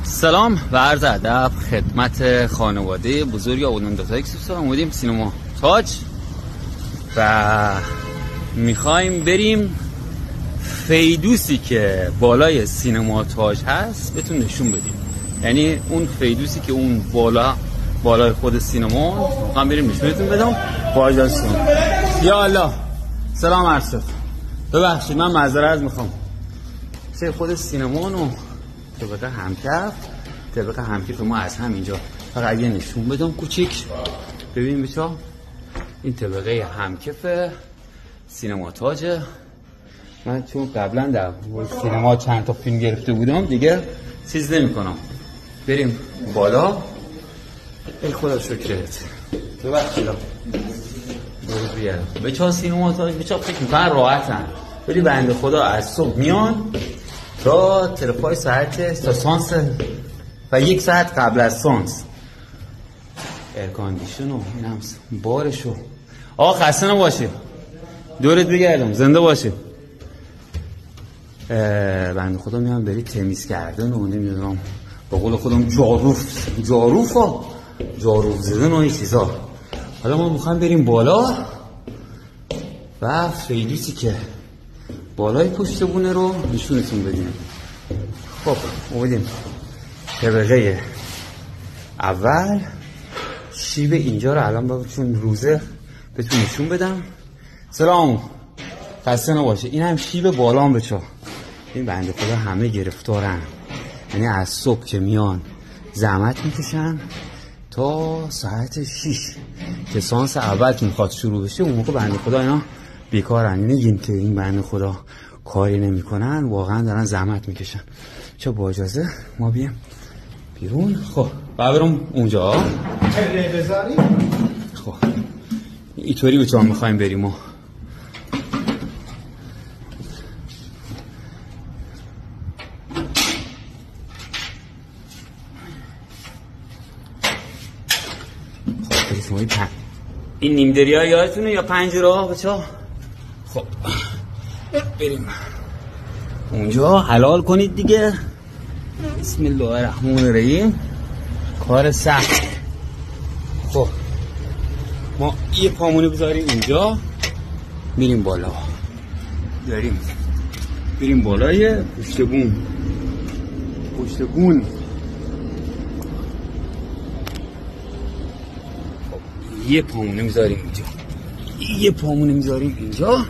سلام و عرض ادب خدمت خانواده بزرگ آبادان دو تا اکسپرس. اومدیم سینما تاج و میخوایم بریم فیدوسی که بالای سینما تاج هست بهتون نشون بدیم. یعنی اون فیدوسی که اون بالای خود سینما میخوام بریم نشونتون بدم. باجاستون یا الله. سلام عرض. ببخشید من معذرت میخوام. سه خود سینما نو طبقه همکف ما از همینجا فقط یه نشون بدم کوچیک. ببین بچا این طبقه همکف سینما تاجه. من چون قبلا در سینما چند تا فیلم گرفته بودم دیگه چیز نمی کنم. بریم بالا. ای خدا شکرت. ببخشید بچا سینما تاج بچا فکر میکنن راحتن، ولی بنده خدا از صبح میان تا تلفای ساعت تا سانس و 1 ساعت قبل از سانس ایرکاندیشن و این هم بارشو. آقا خسته نباشه، دورت بگردم، زنده باشه. بنده خدا میان بری تمیز کردن و نمیدونم با قول خودم جاروف زدن و این چیزا. حالا ما میخوایم بریم بالا و فیلیسی که بالای پشت بونه رو نشونتون بدیم. خب اومدیم طبقه اول. شیب اینجا رو الان با چون روزه بهتون نشون بدم. سلام، خسته نباشه. این هم شیب بالام بچا. این بنده خدا همه گرفتارن، یعنی از صبح که میان زحمت میکشن تا ساعت 6 که سانس اول که میخواد شروع بشه. اون موقع بنده خدا اینا بیکارن. این که این بنده خدا کاری نمیکنن واقعا دارن زحمت میکشن. چه با اجازه ما بیم بیرون. خب برم اونجا. خب اینطوری به جا میخوایم بریم ما. خب این نیم دریا یادتونه یا 5 راه بچا؟ خب بریم اونجا. حلال کنید دیگه. بسم الله الرحمن الرحیم. کار سخت. خب ما یه پامونو بذاریم اینجا. میریم بالا. بریم بالای پشتگون. یه پامونه میذاریم اینجا.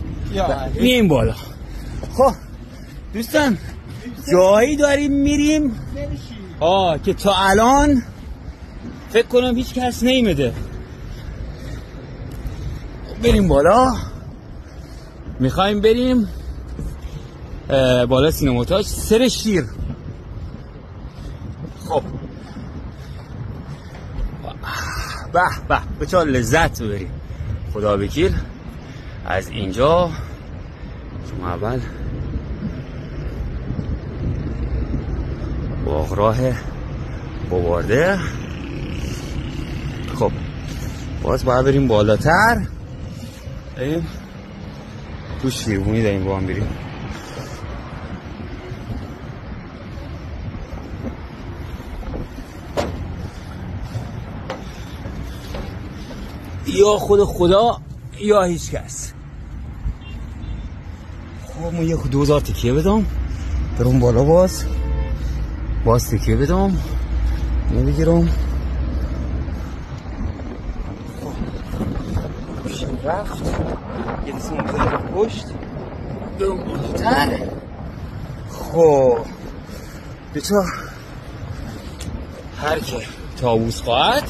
میایم بالا. خب دوستان جایی داریم میریم که تا الان فکر کنم هیچ کس نیمده. بریم بالا. میخوایم بریم بالا سینما تاج سر شیر. خب به بچه لذت ببریم. خدا وکیل از اینجا شما اول باغراه بوارده. خب باز باید بریم بالاتر. بریم تو شیرمونی داریم با هم بریم. یا خدا یا هیچ کس. خب من 2000 تکیه بدم برم بالا. باز تکیه بدم نمیگیرم. خب رفت یه دسته مونده پشت برم بالاتر. خب بچه هر که طاووس خواهد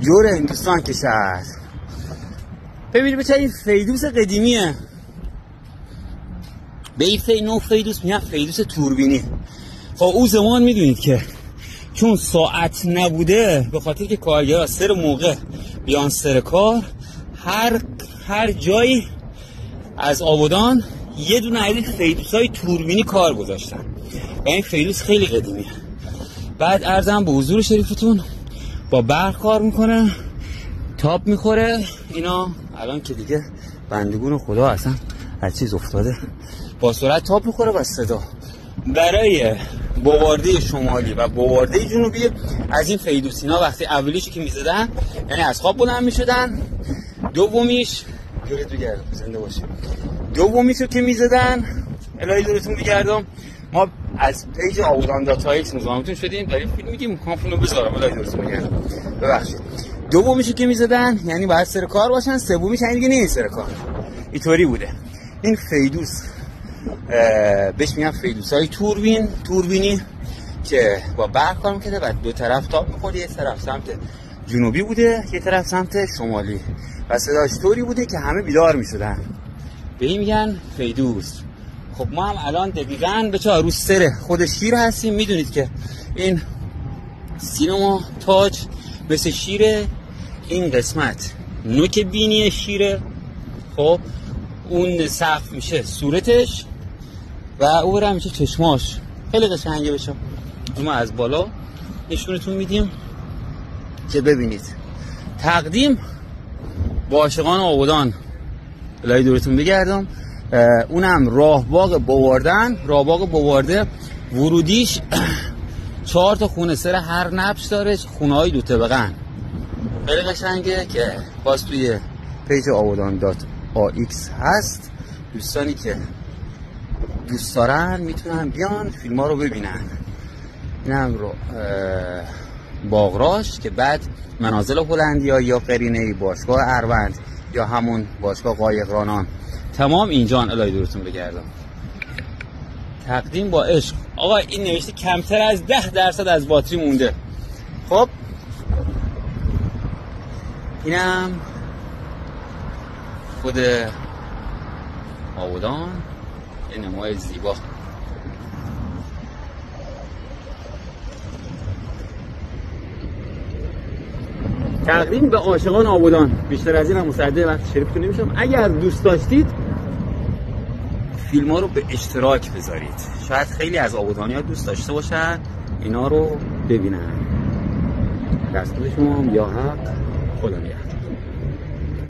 جور هندوستان کشد. ببینید بچه این فیدوس قدیمیه. به این نوع فیدوس میگن فیدوس توربینی. خب اون زمان میدونید که چون ساعت نبوده، به خاطر که کارگرها سر موقع بیان سر کار، هر جایی از آبادان یه دونه از فیدوس های توربینی کار گذاشتن و این فیدوس خیلی قدیمیه. بعد عرضم به حضور شریفتون با برق کار میکنه، تاپ میخوره. اینا الان که دیگه بندگون خدا اصلا هر چیز افتاده با سرعت تاپ میخوره و صدا برای بوارده شمالی و بوارده جنوبی از این فیدوسینا وقتی اولیشو که میزدن یعنی از خواب بلند میشدن، دومیش دورت بگردم زنده باشیم، دومیشو که میزدن الهی دورتون بگردم ما از پیج آودان داتا ایکس مزاحمتون شدیم داریم فیلم میگیم کانفونو بذارم الهی دورتون بگردم ببخشید. دومیشو که میزدن یعنی باید سر کار باشن، سومیش یعنی دیگه نیست سر کار. اینطوری بوده. این فیدوس بهش میگن فیدوسای توربینی که با برق کار میکنه و دو طرف تاب میکنه، یه طرف سمت جنوبی بوده یه طرف سمت شمالی و صداش طوری بوده که همه بیدار میشدن، به این میگن فیدوس. خب ما هم الان دقیقاً به چه رو سر خود شیر هستیم. میدونید که این سینما تاج مثل شیره، این قسمت نوک بینی شیره، خب اون سقف میشه صورتش و او برم میشه چشماش. خیلی قشنگه. بشه ما از بالا نشونتون میدیم که ببینید. تقدیم با عاشقان آبادان الهی دورتون بگردم. اونم راهباغ بوارده ورودیش 4 تا خونه سر هر نبش داره، خونه های 2 طبقه‌ان. خیلی قشنگه که باز توی پیج awadan.ax هست. دوستانی که دوست دارن میتونن بیان فیلم ها رو ببینن. اینم رو باغراش که بعد منازل هلندیا یا قرینه باشگاه اروند یا همون باشگاه قایقرانان تمام اینجان الهی دورتون بگردم. تقدیم با عشق. آقا این نوشته کمتر از 10% از باتری مونده. خب اینم خود آبادان، یه نمای زیبا. تقدیم به عاشقان آبادان. بیشتر از این هم مصدق وقت شریفتون نمیشم. اگر دوست داشتید فیلم ها رو به اشتراک بذارید، شاید خیلی از آبادانی ها دوست داشته باشن اینا رو ببینن. دست شما یا حق خدا نگهدار.